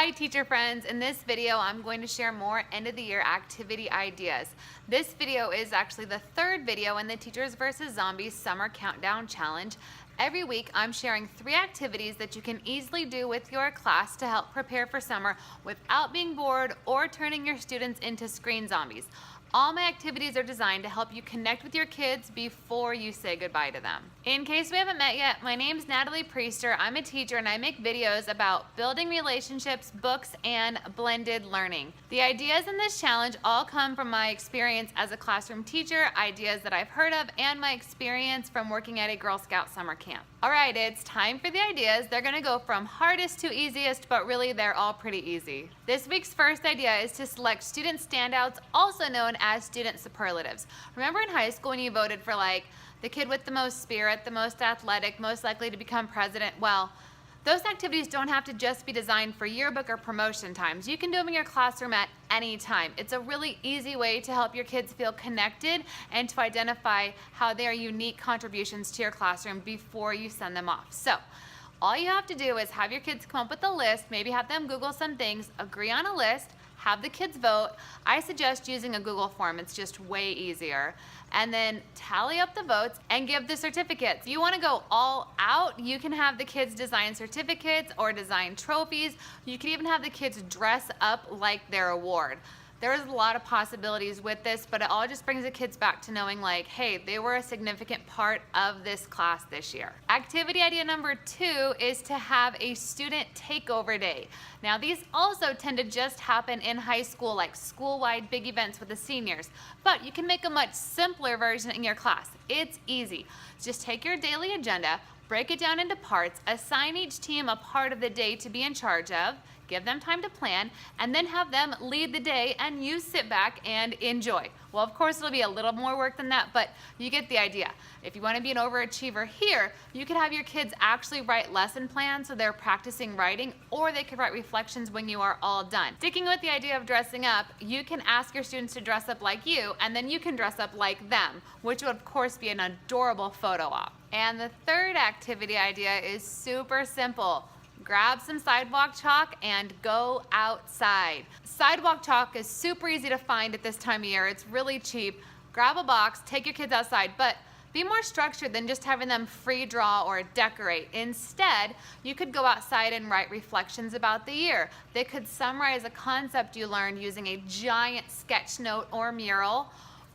Hi teacher friends, in this video I'm going to share more end of the year activity ideas. This video is actually the third video in the Teachers vs. Zombies Summer Countdown Challenge. Every week I'm sharing 3 activities that you can easily do with your class to help prepare for summer without being bored or turning your students into screen zombies. All my activities are designed to help you connect with your kids before you say goodbye to them. In case we haven't met yet, my name's Natalie Priester. I'm a teacher and I make videos about building relationships, books, and blended learning. The ideas in this challenge all come from my experience as a classroom teacher, ideas that I've heard of, and my experience from working at a Girl Scout summer camp. All right, it's time for the ideas. They're gonna go from hardest to easiest, but really they're all pretty easy. This week's first idea is to select student standouts, also known as student superlatives. Remember in high school when you voted for like the kid with the most spirit, the most athletic, most likely to become president? Well, those activities don't have to just be designed for yearbook or promotion times. You can do them in your classroom at any time. It's a really easy way to help your kids feel connected and to identify how they are unique contributions to your classroom before you send them off. So, all you have to do is have your kids come up with a list, maybe have them Google some things, agree on a list, have the kids vote. I suggest using a Google form, it's just way easier. And then tally up the votes and give the certificates. If you wanna go all out, you can have the kids design certificates or design trophies. You can even have the kids dress up like their award. There's a lot of possibilities with this, but it all just brings the kids back to knowing like, hey, they were a significant part of this class this year. Activity idea number 2 is to have a student takeover day. Now these also tend to just happen in high school, like school-wide big events with the seniors, but you can make a much simpler version in your class. It's easy. Just take your daily agenda, break it down into parts, assign each team a part of the day to be in charge of, give them time to plan, and then have them lead the day and you sit back and enjoy. Well, of course, it'll be a little more work than that, but you get the idea. If you want to be an overachiever here, you could have your kids actually write lesson plans so they're practicing writing, or they could write reflections when you are all done. Sticking with the idea of dressing up, you can ask your students to dress up like you, and then you can dress up like them, which would of course be an adorable photo op. And the third activity idea is super simple. Grab some sidewalk chalk and go outside. Sidewalk chalk is super easy to find at this time of year. It's really cheap. Grab a box, take your kids outside, but be more structured than just having them free draw or decorate. Instead, you could go outside and write reflections about the year. They could summarize a concept you learned using a giant sketch note or mural,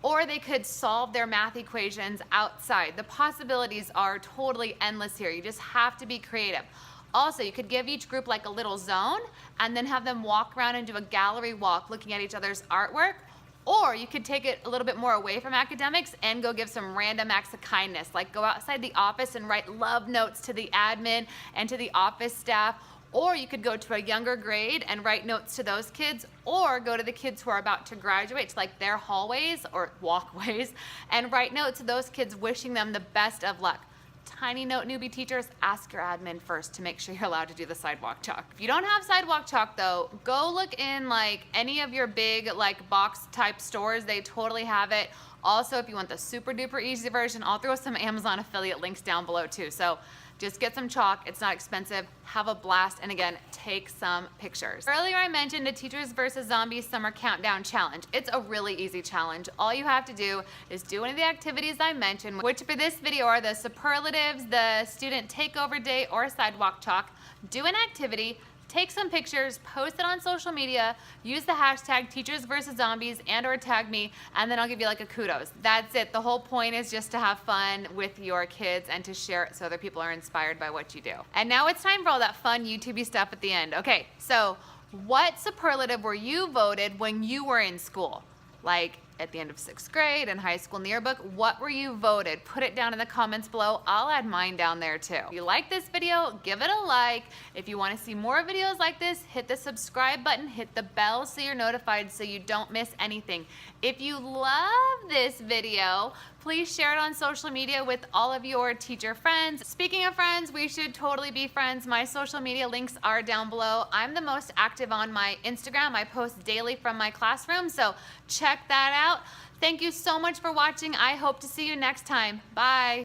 or they could solve their math equations outside. The possibilities are totally endless here. You just have to be creative. Also, you could give each group like a little zone and then have them walk around and do a gallery walk looking at each other's artwork. Or you could take it a little bit more away from academics and go give some random acts of kindness, like go outside the office and write love notes to the admin and to the office staff. Or you could go to a younger grade and write notes to those kids, or go to the kids who are about to graduate to like their hallways or walkways and write notes to those kids wishing them the best of luck. Tiny note, newbie teachers, ask your admin first to make sure you're allowed to do the sidewalk chalk. If you don't have sidewalk chalk though, go look in like any of your big like box type stores. They totally have it. Also, if you want the super duper easy version, I'll throw some Amazon affiliate links down below too. So just get some chalk, it's not expensive, have a blast, and again, take some pictures. Earlier I mentioned a Teachers vs. Zombies Summer Countdown Challenge. It's a really easy challenge. All you have to do is do one of the activities I mentioned, which for this video are the superlatives, the student takeover day, or sidewalk chalk. Do an activity, take some pictures, post it on social media, use the hashtag Teachers vs. Zombies and/or tag me, and then I'll give you like a kudos. That's it. The whole point is just to have fun with your kids and to share it so other people are inspired by what you do. And now it's time for all that fun YouTubey stuff at the end. Okay, so what superlative were you voted when you were in school? Like at the end of 6th grade and high school in the yearbook, what were you voted? Put it down in the comments below. I'll add mine down there too. If you like this video, give it a like. If you want to see more videos like this, hit the subscribe button, hit the bell so you're notified so you don't miss anything. If you love this video, please share it on social media with all of your teacher friends. Speaking of friends, we should totally be friends. My social media links are down below. I'm the most active on my Instagram. I post daily from my classroom, so check that out. Thank you so much for watching. I hope to see you next time. Bye.